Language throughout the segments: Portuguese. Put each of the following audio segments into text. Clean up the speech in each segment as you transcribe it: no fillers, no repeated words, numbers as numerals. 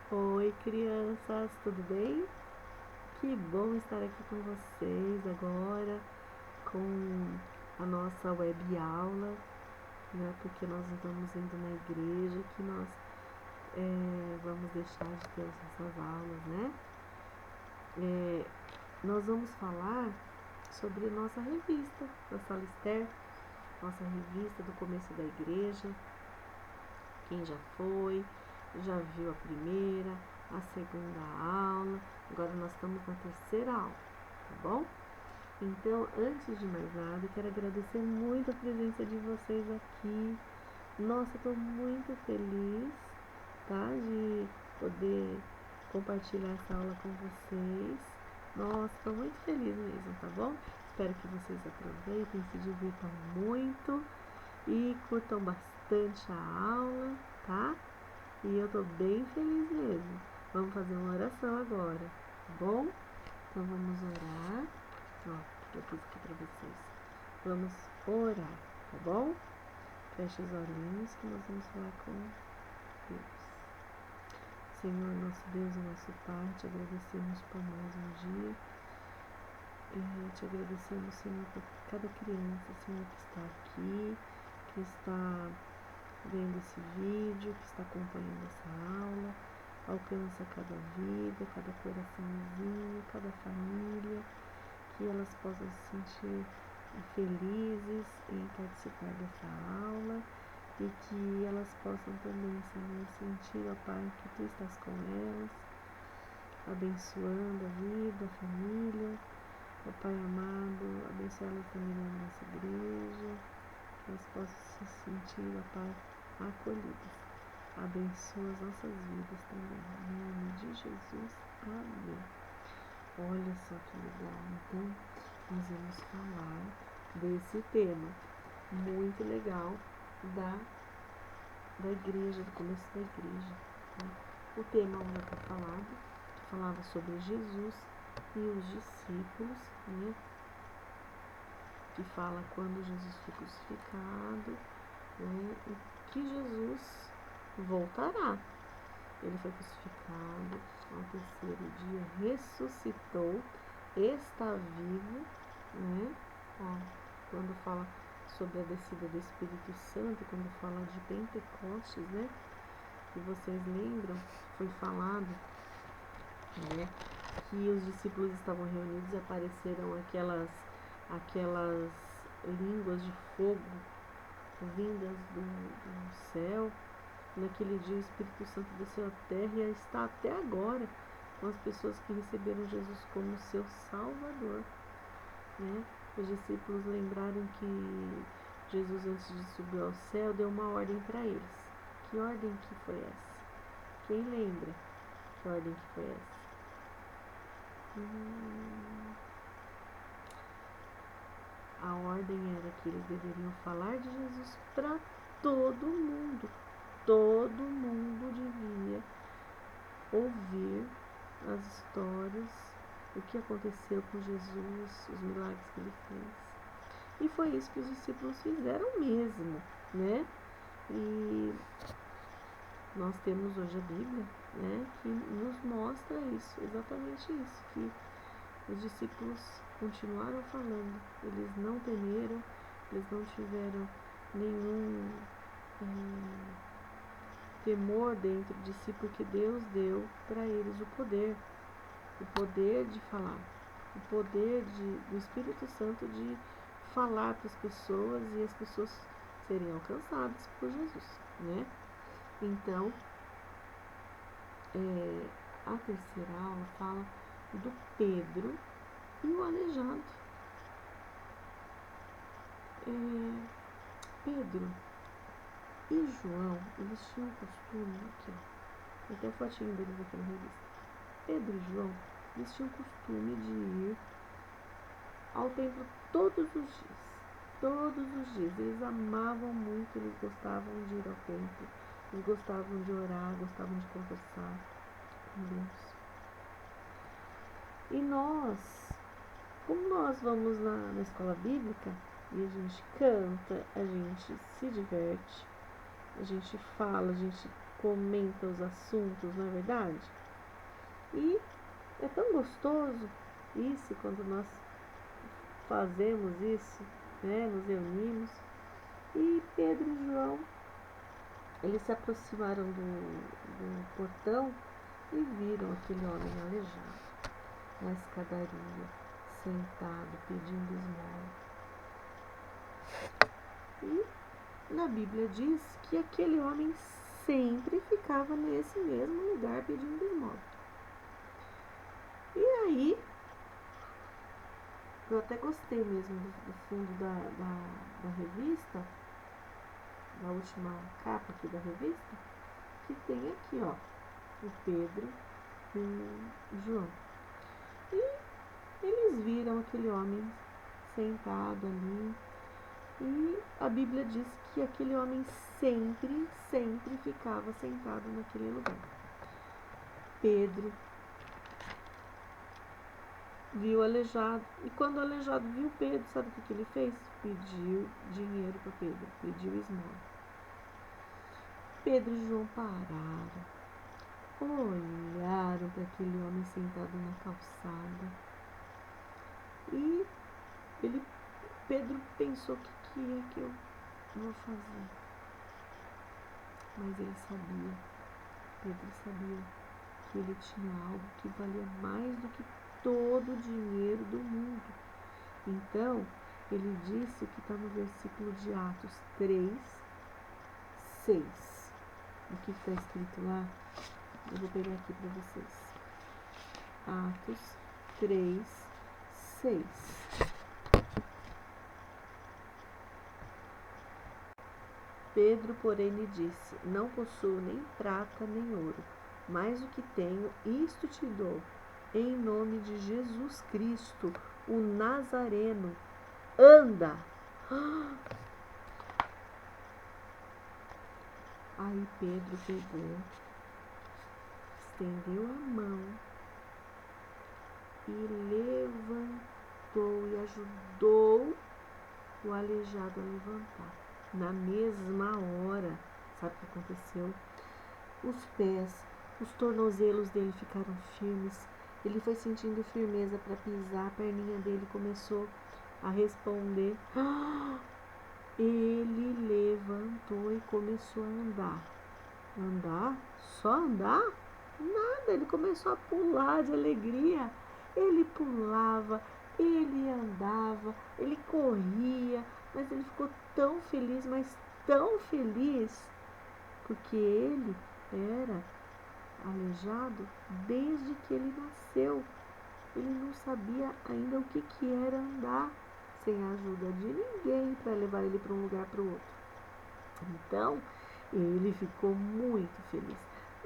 Oi, crianças, tudo bem? Que bom estar aqui com vocês agora com a nossa web aula, né? Porque nós estamos indo na igreja, que nós vamos deixar de ter as nossas aulas, né? Nós vamos falar sobre nossa revista da Sala Esther, nossa revista do começo da igreja. Quem já foi, já viu a primeira, a segunda aula, agora nós estamos na terceira aula, tá bom? Então, antes de mais nada, eu quero agradecer muito a presença de vocês aqui. Nossa, eu tô muito feliz, tá? De poder compartilhar essa aula com vocês. Nossa, tô muito feliz mesmo, tá bom? Espero que vocês aproveitem, se divirtam muito e curtam bastante a aula, tá? E eu tô bem feliz mesmo. Vamos fazer uma oração agora, tá bom? Então vamos orar. Ó, eu fiz aqui pra vocês. Vamos orar, tá bom? Feche os olhinhos que nós vamos falar com Deus. Senhor, nosso Deus e nosso Pai, te agradecemos por mais um dia. Te agradecemos, Senhor, por cada criança, Senhor, que está aqui, que está vendo esse vídeo, que está acompanhando essa aula. Alcança cada vida, cada coraçãozinho, cada família, que elas possam se sentir felizes em participar dessa aula e que elas possam também, Senhor, sentir, ó Pai, que Tu estás com elas, abençoando a vida, a família. Ó Pai amado, abençoa elas também na nossa igreja, que elas possam se sentir, ó Pai, acolhidas. Abençoa as nossas vidas também, em nome de Jesus, amém. Olha só que legal, então nós vamos falar desse tema muito legal da igreja, do começo da igreja, né? O tema já está falado, falava sobre Jesus e os discípulos, né? Que fala quando Jesus foi crucificado, né? E que Jesus voltará. Ele foi crucificado, ao terceiro dia ressuscitou, está vivo, né? Ó, quando fala sobre a descida do Espírito Santo, quando fala de Pentecostes, né? Se vocês lembram, foi falado, né, que os discípulos estavam reunidos e apareceram aquelas línguas de fogo vindas do céu. Naquele dia o Espírito Santo desceu à terra e está até agora com as pessoas que receberam Jesus como seu Salvador, né? Os discípulos lembraram que Jesus, antes de subir ao céu, deu uma ordem para eles. Que ordem que foi essa? Quem lembra que ordem que foi essa? A ordem era que eles deveriam falar de Jesus para todo mundo. Todo mundo devia ouvir as histórias, o que aconteceu com Jesus, os milagres que ele fez. E foi isso que os discípulos fizeram mesmo, né? E nós temos hoje a Bíblia, né, que nos mostra isso, exatamente isso, que os discípulos continuaram falando, eles não temeram, eles não tiveram nenhum temor dentro de si, porque Deus deu para eles o poder de falar, o poder do Espírito Santo de falar para as pessoas e as pessoas serem alcançadas por Jesus, né? Então, a terceira aula fala do Pedro e o aleijado. Pedro e João, eles tinham costume, aqui ó, tem até fotinho deles aqui na revista. Pedro e João, eles tinham costume de ir ao templo todos os dias. Todos os dias. Eles amavam muito, eles gostavam de ir ao templo. Eles gostavam de orar, gostavam de conversar com Deus. E nós, como nós vamos na escola bíblica e a gente canta, a gente se diverte, a gente fala, a gente comenta os assuntos, não é verdade? E é tão gostoso isso quando nós fazemos isso, né? Nos reunimos. E Pedro e João, eles se aproximaram do portão e viram aquele homem aleijado na escadaria, sentado, pedindo esmola. E na Bíblia diz que aquele homem sempre ficava nesse mesmo lugar pedindo esmola. E aí, eu até gostei mesmo do fundo da revista, da última capa aqui da revista, que tem aqui, ó, o Pedro e o João. E eles viram aquele homem sentado ali. E a Bíblia diz que aquele homem sempre ficava sentado naquele lugar. Pedro viu o aleijado. E quando o aleijado viu Pedro, sabe o que ele fez? Pediu dinheiro para Pedro, pediu esmola. Pedro e João pararam, olharam para aquele homem sentado na calçada. E Pedro pensou o que é que eu vou fazer. Mas ele sabia, Pedro sabia que ele tinha algo que valia mais do que todo o dinheiro do mundo. Então, ele disse o que está no versículo de Atos 3, 6. O que está escrito lá? Eu vou pegar aqui para vocês. Atos 3, 6. Pedro, porém, lhe disse: não possuo nem prata nem ouro, mas o que tenho, isto te dou. Em nome de Jesus Cristo, o Nazareno, anda. Aí Pedro pegou, estendeu a mão e levantou e ajudou o aleijado a levantar. Na mesma hora, sabe o que aconteceu? Os pés, os tornozelos dele ficaram firmes. Ele foi sentindo firmeza para pisar, a perninha dele começou a responder. Ele levantou e começou a andar. Andar? Só andar? Nada, ele começou a pular de alegria. Ele pulava, ele andava, ele corria, mas ele ficou tão feliz, mas tão feliz, porque ele era aleijado desde que ele nasceu. Ele não sabia ainda o que era andar sem a ajuda de ninguém para levar ele para um lugar para o outro. Então, ele ficou muito feliz,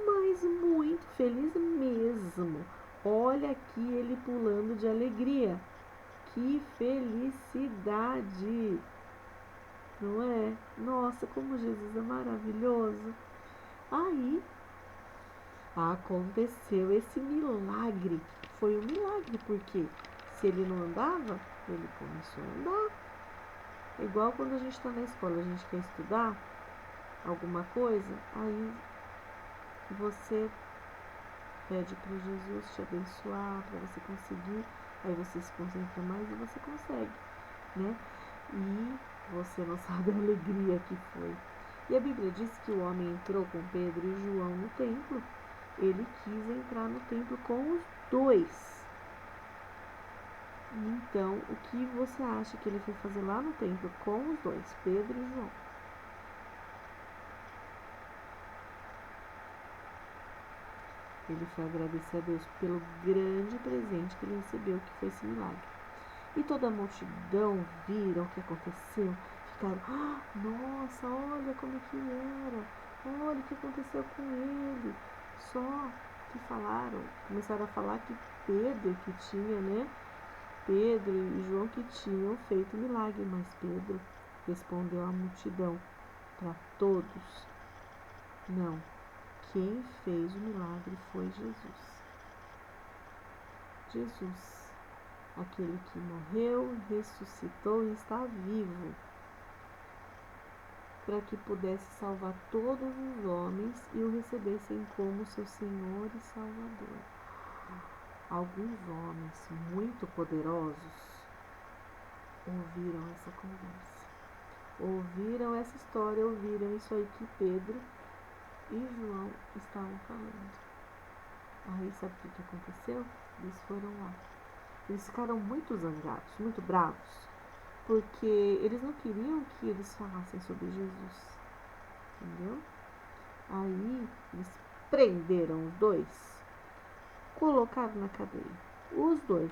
mas muito feliz mesmo. Olha aqui ele pulando de alegria. Que felicidade! Não é? Nossa, como Jesus é maravilhoso! Aí aconteceu esse milagre. Foi um milagre, porque se ele não andava, ele começou a andar. Igual quando a gente está na escola, a gente quer estudar alguma coisa, aí você pede para Jesus te abençoar, para você conseguir, aí você se concentra mais e você consegue, né? E você não sabe a alegria que foi. E a Bíblia diz que o homem entrou com Pedro e João no templo. Ele quis entrar no templo com os dois. Então, o que você acha que ele foi fazer lá no templo com os dois, Pedro e João? Ele foi agradecer a Deus pelo grande presente que ele recebeu, que foi esse milagre. E toda a multidão viram o que aconteceu, ficaram, nossa, olha como que era, olha o que aconteceu com ele. Só que começaram a falar que Pedro que tinha, né? Pedro e João que tinham feito milagre, mas Pedro respondeu à multidão, para todos: não, quem fez o milagre foi Jesus. Jesus, aquele que morreu, ressuscitou e está vivo. para que pudesse salvar todos os homens e o recebessem como seu Senhor e Salvador. Alguns homens muito poderosos ouviram essa conversa, ouviram essa história, ouviram isso aí que Pedro e João estavam falando. Aí sabe o que aconteceu? Eles foram lá. Eles ficaram muito zangados, muito bravos, porque eles não queriam que eles falassem sobre Jesus, entendeu? Aí eles prenderam os dois, colocaram na cadeia, os dois,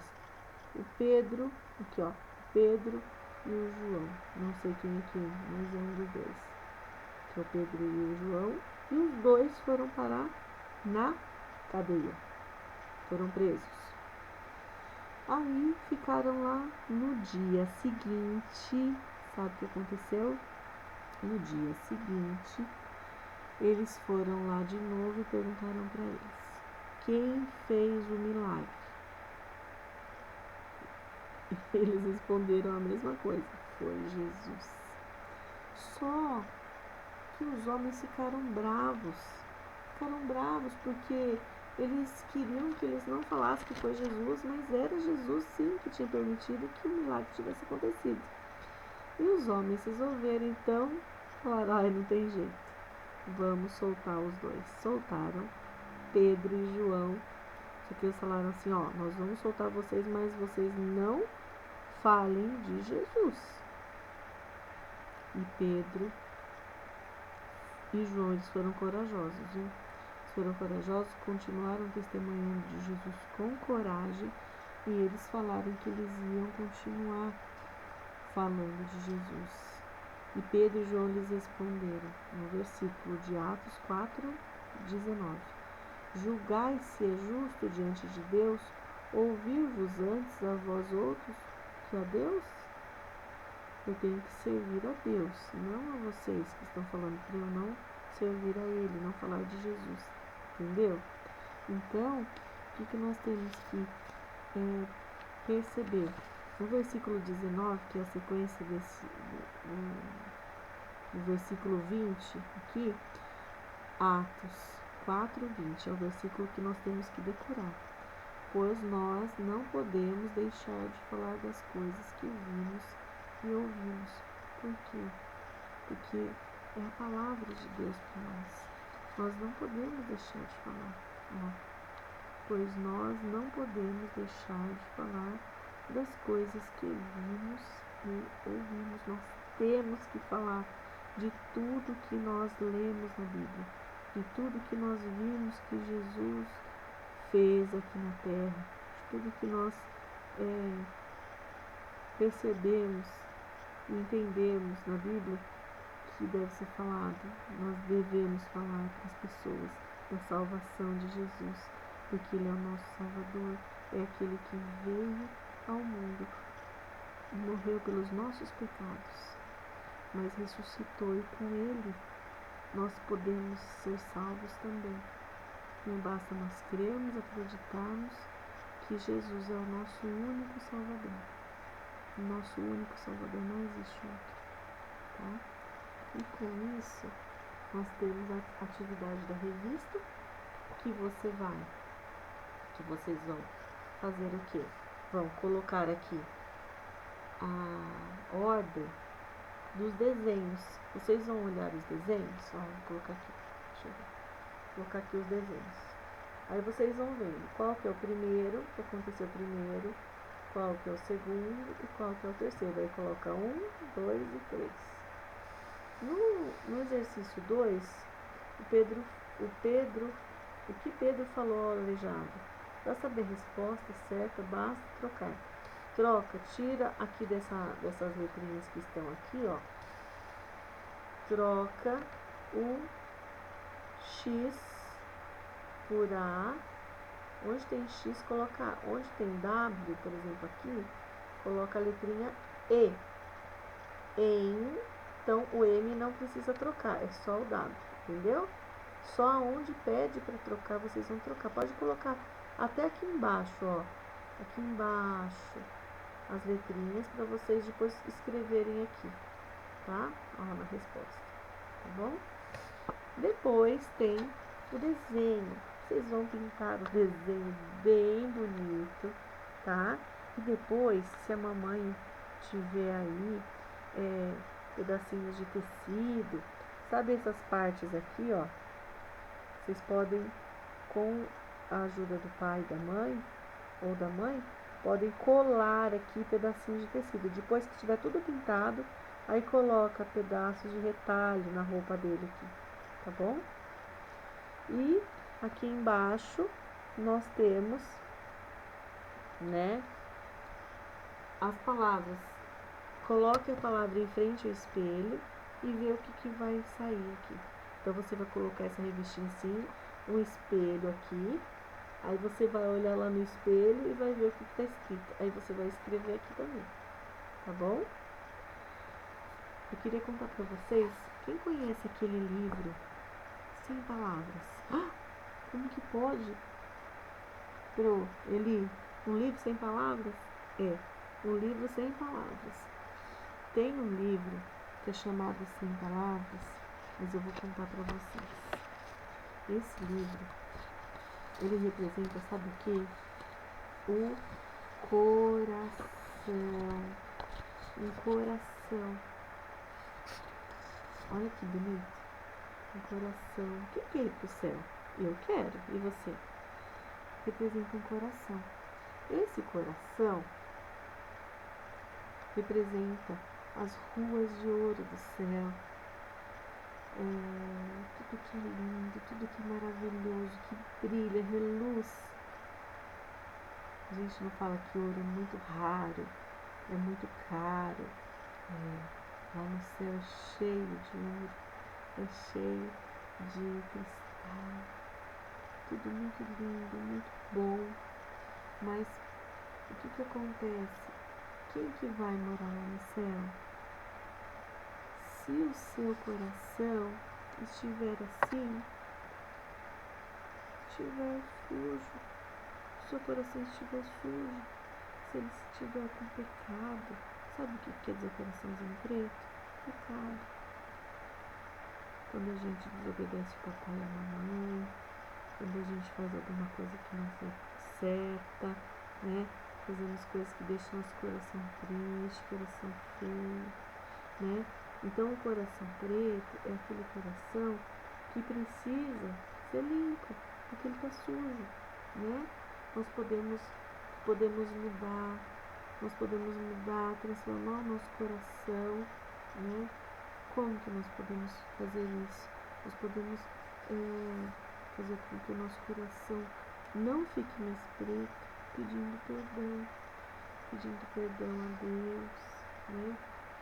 o Pedro, aqui ó, Pedro e o João, não sei quem é quem, mas é um dos dois, que é o Pedro e o João, e os dois foram parar na cadeia, foram presos. Aí ficaram lá. No dia seguinte, sabe o que aconteceu? No dia seguinte, eles foram lá de novo e perguntaram para eles: quem fez o milagre? Eles responderam a mesma coisa: foi Jesus. Só que os homens ficaram bravos porque eles queriam que eles não falassem que foi Jesus, mas era Jesus sim que tinha permitido que o milagre tivesse acontecido. E os homens resolveram então, falaram: ai, não tem jeito, vamos soltar os dois. Soltaram Pedro e João, só que eles falaram assim: ó, nós vamos soltar vocês, mas vocês não falem de Jesus. E Pedro e João, eles foram corajosos, viu? Foram corajosos, continuaram testemunhando de Jesus com coragem, e eles falaram que eles iam continuar falando de Jesus. E Pedro e João lhes responderam, no versículo de Atos 4:19: julgai se é justo diante de Deus ouvir-vos antes a vós outros que a Deus? Eu tenho que servir a Deus, não a vocês que estão falando, para eu não servir a Ele, não falar de Jesus. Entendeu? Então, o que nós temos que perceber? No versículo 19, que é a sequência no versículo 20, aqui, Atos 4:20, é o versículo que nós temos que decorar. Pois nós não podemos deixar de falar das coisas que vimos e ouvimos. Por quê? Porque é a palavra de Deus para nós. Nós não podemos deixar de falar, pois nós não podemos deixar de falar das coisas que vimos e ouvimos. Nós temos que falar de tudo que nós lemos na Bíblia, de tudo que nós vimos que Jesus fez aqui na terra, de tudo que nós percebemos e entendemos na Bíblia que deve ser falado. Nós devemos falar para as pessoas da salvação de Jesus, porque Ele é o nosso Salvador, é aquele que veio ao mundo, morreu pelos nossos pecados, mas ressuscitou, e com Ele nós podemos ser salvos também. Não basta nós crermos, acreditarmos que Jesus é o nosso único Salvador. O nosso único Salvador, não existe outro, tá? E com isso, nós temos a atividade da revista, que vocês vão fazer o quê? Vão colocar aqui a ordem dos desenhos. Vocês vão olhar os desenhos? Ó, vou colocar aqui, deixa eu ver. Vou colocar aqui os desenhos. Aí vocês vão vendo qual que é o primeiro, que aconteceu primeiro, qual que é o segundo e qual que é o terceiro. Aí coloca 1, 2 e 3. No exercício 2, o que Pedro falou ao aleijado? Para saber a resposta certa, basta trocar. Troca, tira aqui dessas letrinhas que estão aqui, ó. Troca o X por A. Onde tem X, coloca A. Onde tem W, por exemplo, aqui, coloca a letrinha E. Então, o M não precisa trocar, é só o W, entendeu? Só onde pede para trocar, vocês vão trocar. Pode colocar até aqui embaixo, ó. Aqui embaixo, as letrinhas, para vocês depois escreverem aqui, tá? Ó, na resposta. tá bom? Depois tem o desenho. Vocês vão pintar o desenho bem bonito, tá? E depois, se a mamãe tiver aí pedacinhos de tecido, sabe essas partes aqui, ó? Vocês podem, com a ajuda do pai e da mãe, ou da mãe, podem colar aqui pedacinhos de tecido. Depois que estiver tudo pintado, aí coloca pedaços de retalho na roupa dele aqui, tá bom? E aqui embaixo nós temos, né, as palavras. Coloque a palavra em frente ao espelho e vê o que vai sair aqui. Então você vai colocar essa revistinha assim, um espelho aqui. Aí você vai olhar lá no espelho e vai ver o que está escrito. Aí você vai escrever aqui também, tá bom? Eu queria contar para vocês, quem conhece aquele livro Sem Palavras? Ah, como que pode? Eli, um livro sem palavras? É, um livro sem palavras. Tem um livro que é chamado Sem Palavras, mas eu vou contar para vocês. Esse livro, ele representa, sabe o quê? O coração. Um coração. Olha que bonito. Um coração. O que é ir pro céu? Eu quero. E você? Representa um coração. Esse coração representa as ruas de ouro do céu. Tudo que é lindo, tudo que é maravilhoso, que brilha, reluz. A gente não fala que ouro é muito raro, é muito caro. Lá no céu é cheio de ouro, é cheio de cristal. Tudo muito lindo, muito bom. Mas o que acontece? Quem que vai morar lá no céu? Se o seu coração estiver assim, estiver sujo, se o seu coração estiver sujo, se ele estiver com pecado, sabe o que quer dizer coraçãozinho preto? Pecado. Quando a gente desobedece o papai e a mamãe, quando a gente faz alguma coisa que não é certa, né? Fazemos coisas que deixam nosso coração triste, coração feio, né? Então o coração preto é aquele coração que precisa ser limpo, porque ele está sujo, né? Nós podemos mudar, transformar o nosso coração, né? Como que nós podemos fazer isso? Nós podemos fazer com que o nosso coração não fique mais preto, pedindo perdão a Deus, né?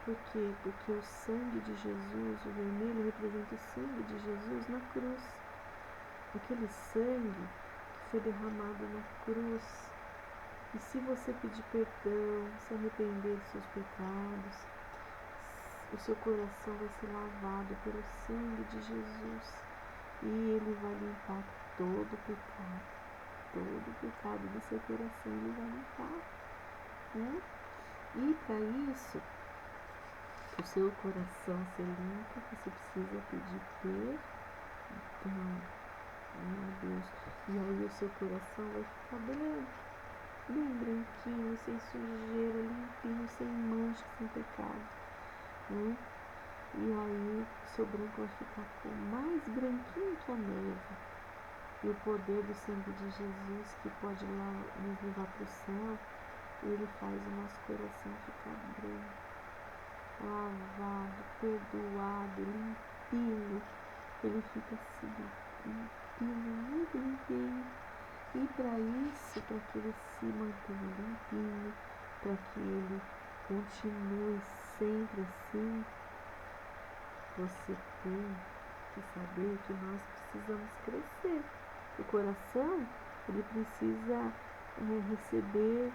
Por quê? Porque o sangue de Jesus, o vermelho, representa o sangue de Jesus na cruz. Aquele sangue que foi derramado na cruz. E se você pedir perdão, se arrepender dos seus pecados, o seu coração vai ser lavado pelo sangue de Jesus. E ele vai limpar todo o pecado do seu coração, ele vai limpar, né? E para isso, o seu coração ser limpo, você precisa pedir perdão, a Deus. E aí o seu coração vai ficar bem branquinho, sem sujeira, limpinho, sem mancha, sem pecado, né? E aí o seu branco vai ficar mais branquinho que a neve. E o poder do sangue de Jesus, que pode nos levar para o céu, ele faz o nosso coração ficar branco, lavado, perdoado, limpinho. Ele fica assim, limpinho, muito limpinho. E para isso, para que ele se mantenha limpinho, para que ele continue sempre assim, você tem que saber que nós precisamos crescer. O coração, ele precisa receber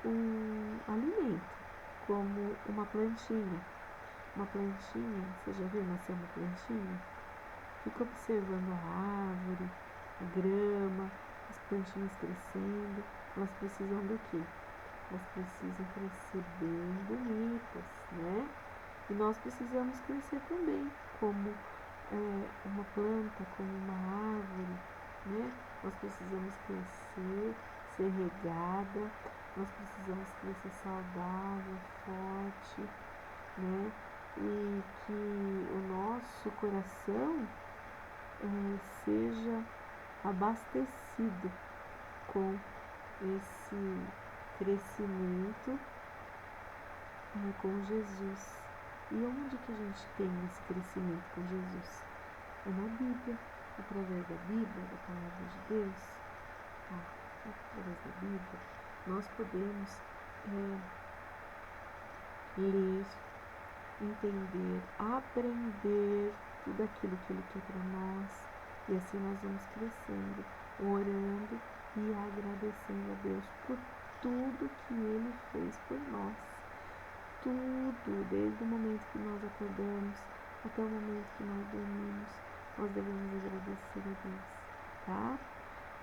um alimento, como uma plantinha. Uma plantinha, você já viu nascer uma plantinha? Fica observando a árvore, a grama, as plantinhas crescendo. Elas precisam do quê? Elas precisam crescer bem bonitas, né? E nós precisamos crescer também, como uma planta, como uma árvore, né? Nós precisamos crescer, ser regada, nós precisamos crescer saudável, forte, né? E que o nosso coração seja abastecido com esse crescimento com Jesus. E onde que a gente tem esse crescimento com Jesus? É na Bíblia, através da Bíblia, da palavra de Deus. Através da Bíblia, nós podemos ler, entender, aprender tudo aquilo que Ele quer para nós. E assim nós vamos crescendo, orando e agradecendo a Deus por tudo que Ele fez por nós. Tudo, desde o momento que nós acordamos até o momento que nós dormimos, nós devemos agradecer a Deus, tá?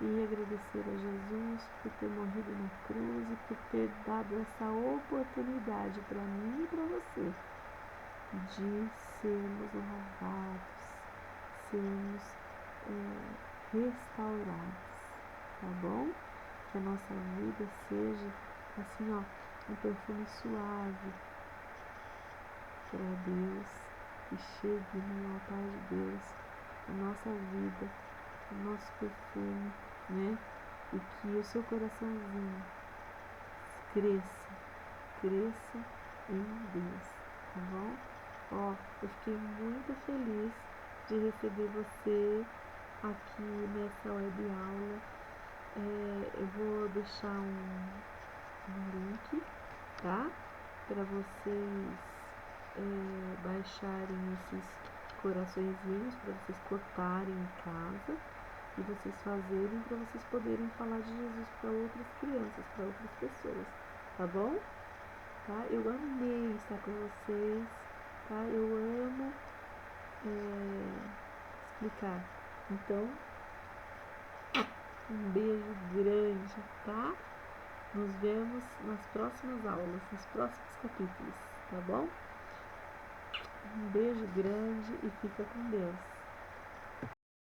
E agradecer a Jesus por ter morrido na cruz e por ter dado essa oportunidade para mim e para você de sermos lavados, sermos restaurados, tá bom? Que a nossa vida seja assim, ó, um perfume suave para Deus, que chegue no altar de Deus a nossa vida, o nosso perfume, né? E que o seu coraçãozinho cresça em Deus, tá bom? Ó, eu fiquei muito feliz de receber você aqui nessa web aula. Eu vou deixar um link, tá? Para vocês baixarem esses coraçõezinhos, para vocês cortarem em casa e vocês fazerem, para vocês poderem falar de Jesus para outras crianças, para outras pessoas, tá bom? Tá? Eu amei estar com vocês, tá? Eu amo explicar. Então, um beijo grande, tá? Nos vemos nas próximas aulas, nos próximos capítulos, tá bom? Um beijo grande e fica com Deus.